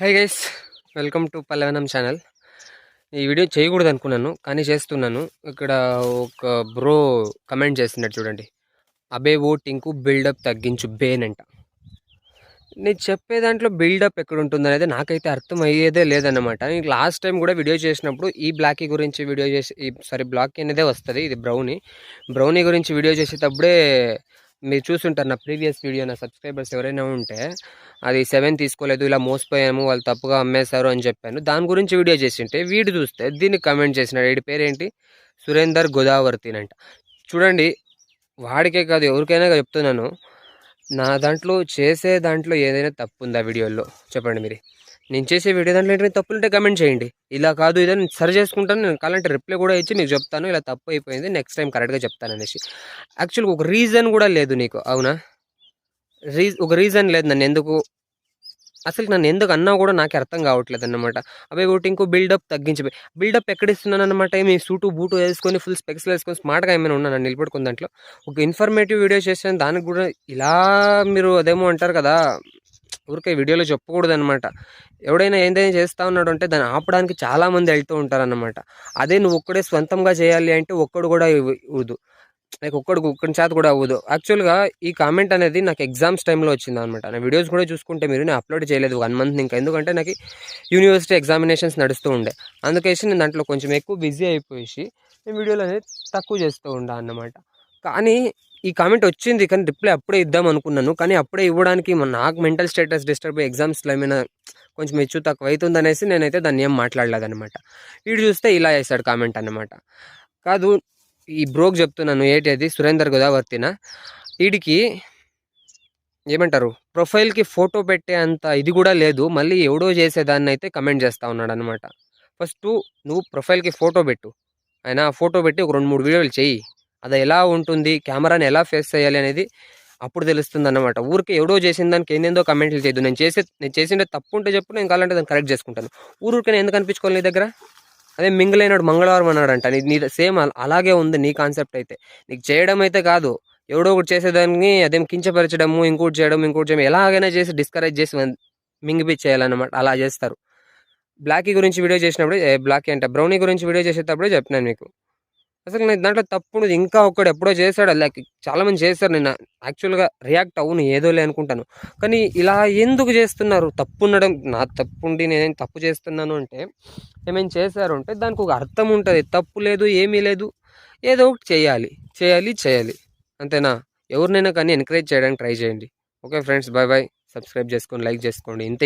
High guys, welcome to Pallavanam channel. ఈ video చేయకూడదు అనుకున్నాను కానీ చేస్తున్నాను. ఇక్కడ ఒక బ్రో కమెంట్ చేస్తున్నాడు చూడండి. అబే ఓటింగ్కు బిల్డప్ తగ్గించు బేన్ అంట. నేను చెప్పే దాంట్లో బిల్డప్ ఎక్కడ ఉంటుంది అనేది నాకైతే అర్థం అయ్యేదే లేదన్నమాట. నేను లాస్ట్ టైం కూడా వీడియో చేసినప్పుడు ఈ బ్లాకీ గురించి వీడియో చేసి బ్లాకీ అనేదే వస్తుంది, ఇది బ్రౌనీ గురించి వీడియో చేసేటప్పుడే మీరు చూసుంటారు. నా ప్రీవియస్ వీడియో నా సబ్స్క్రైబర్స్ ఎవరైనా ఉంటే అది 7 తీసుకోలేదు, ఇలా మోసపోయాము, వాళ్ళు తప్పుగా అమ్మేశారు అని చెప్పాను. దాని గురించి వీడియో చేసింటే వీడు చూస్తే దీన్ని కమెంట్ చేసినాడు. వీడి పేరేంటి, సురేందర్ గోదావర్తినంట. చూడండి, వాడికే కాదు ఎవరికైనా చెప్తున్నాను, నా దాంట్లో ఏదైనా తప్పు ఉందా వీడియోలో చెప్పండి మీరు. నేను చేసే వీడియో దాంట్లో ఏంటంటే తప్పులుంటే కమెంట్ చేయండి. ఇలా కాదు ఇదని సరి చేసుకుంటాను, నేను కావాలంటే రిప్లై కూడా ఇచ్చి మీకు చెప్తాను ఇలా తప్పు అయిపోయింది, నెక్స్ట్ టైం కరెక్ట్గా చెప్తాను అనేసి. యాక్చువల్గా ఒక రీజన్ కూడా లేదు నీకు, అవునా? ఒక రీజన్ లేదు నన్ను ఎందుకు అన్నా కూడా నాకు అర్థం కావట్లేదు అన్నమాట. అవి ఒకటి ఇంకో బిల్డప్ తగ్గించి, బిల్డప్ ఎక్కడ ఇస్తున్నాను అనమాట. మీ సూటు బూటు వేసుకొని ఫుల్ స్పెక్స్ వేసుకొని స్మార్ట్గా ఏమైనా ఉన్నాను నిలబడుకున్న దాంట్లో. ఒక ఇన్ఫర్మేటివ్ వీడియో చేసాను, దానికి కూడా ఇలా మీరు అదేమో అంటారు కదా, ఊరికే వీడియోలో చెప్పకూడదు అనమాట. ఎవడైనా ఏదైనా చేస్తా ఉన్నాడు అంటే దాన్ని ఆపడానికి చాలామంది వెళ్తూ ఉంటారన్నమాట. అదే నువ్వు ఒక్కడే స్వంతంగా చేయాలి అంటే ఒక్కడు కూడా ఇవ్వదు, లైక్ ఒక్కడి చేత కూడా అవ్వదు. యాక్చువల్గా ఈ కామెంట్ అనేది నాకు ఎగ్జామ్స్ టైంలో వచ్చింది అనమాట. నా వీడియోస్ కూడా చూసుకుంటే మీరు, నేను అప్లోడ్ చేయలేదు 1 మంత్ ఇంకా, ఎందుకంటే నాకు యూనివర్సిటీ ఎగ్జామినేషన్స్ నడుస్తూ ఉండే. అందుకేసి నేను దాంట్లో కొంచెం ఎక్కువ బిజీ అయిపోయి నేను వీడియోలు అనేది తక్కువ చేస్తూ ఉండా అన్నమాట. కానీ ఈ కామెంట్ వచ్చింది, కానీ రిప్లై అప్పుడే ఇద్దాం అనుకున్నాను, కానీ అప్పుడే ఇవ్వడానికి నాకు మెంటల్ స్టేటస్ డిస్టర్బ్ అయ్యి ఎగ్జామ్స్లో ఏమైనా కొంచెం హెచ్చు తక్కువ అవుతుంది అనేసి నేనైతే దాన్ని ఏం మాట్లాడలేదన్నమాట. వీడు చూస్తే ఇలా వేసాడు కామెంట్ అన్నమాట. కాదు, ఈ బ్రోక్ చెప్తున్నాను, ఏంటి అది సురేందర్ గోదావర్తిన. వీడికి ఏమంటారు, ప్రొఫైల్కి ఫోటో పెట్టే అంత ఇది కూడా లేదు, మళ్ళీ ఎవడో చేసేదాన్ని అయితే కమెంట్ చేస్తూ ఉన్నాడు అనమాట. ఫస్ట్ నువ్వు ప్రొఫైల్కి ఫోటో పెట్టు, ఆయన ఫోటో పెట్టి ఒక 2-3 వీడియోలు చెయ్యి, అది ఎలా ఉంటుంది, కెమెరాని ఎలా ఫేస్ చేయాలి అనేది అప్పుడు తెలుస్తుంది అన్నమాట. ఊరికి ఎవడో చేసిన దానికి ఏందేందో కమెంట్లు చేయదు. నేను చేసిండే తప్పు ఉంటే చెప్పు, నేను కావాలంటే దాన్ని కరెక్ట్ చేసుకుంటాను. ఊరికి నేను ఎందుకు అనిపించుకోవాలి నీ దగ్గర? అదే మింగిలైనాడు మంగళవారం అన్నాడంట, నీ సేమ్ అలాగే ఉంది నీ కాన్సెప్ట్ అయితే. నీకు చేయడం అయితే కాదు, ఎవడో ఒకటి చేసేదాన్ని అదేం కించపరచడము, ఇంకోటి చేయడం ఎలాగైనా చేసి డిస్కరేజ్ చేసి మింగిపిచ్చేయాలన్నమాట. అలా చేస్తారు. బ్లాకీ గురించి వీడియో చేసినప్పుడు, బ్లాకీ అంటే బ్రౌనీ గురించి వీడియో చేసేటప్పుడే చెప్పినాను మీకు. అసలు నేను దాంట్లో తప్పుడు ఇంకా ఒక్కడు ఎప్పుడో చేశాడు, లైక్ చాలామంది చేశారు. నేను యాక్చువల్గా రియాక్ట్ అవును ఏదోలే అనుకుంటాను, కానీ ఇలా ఎందుకు చేస్తున్నారు? తప్పు ఉండడం నా తప్పు ఉండి నేనేం తప్పు చేస్తున్నాను అంటే, ఏమైనా చేశారు అంటే దానికి ఒక అర్థం ఉంటుంది. తప్పు లేదు, ఏమీ లేదు, ఏదో ఒకటి చేయాలి అంతేనా? ఎవరినైనా కానీ ఎంకరేజ్ చేయడానికి ట్రై చేయండి. Okay friends, bye bye. Subscribe చేసుకోండి, లైక్ చేసుకోండి, ఇంతే.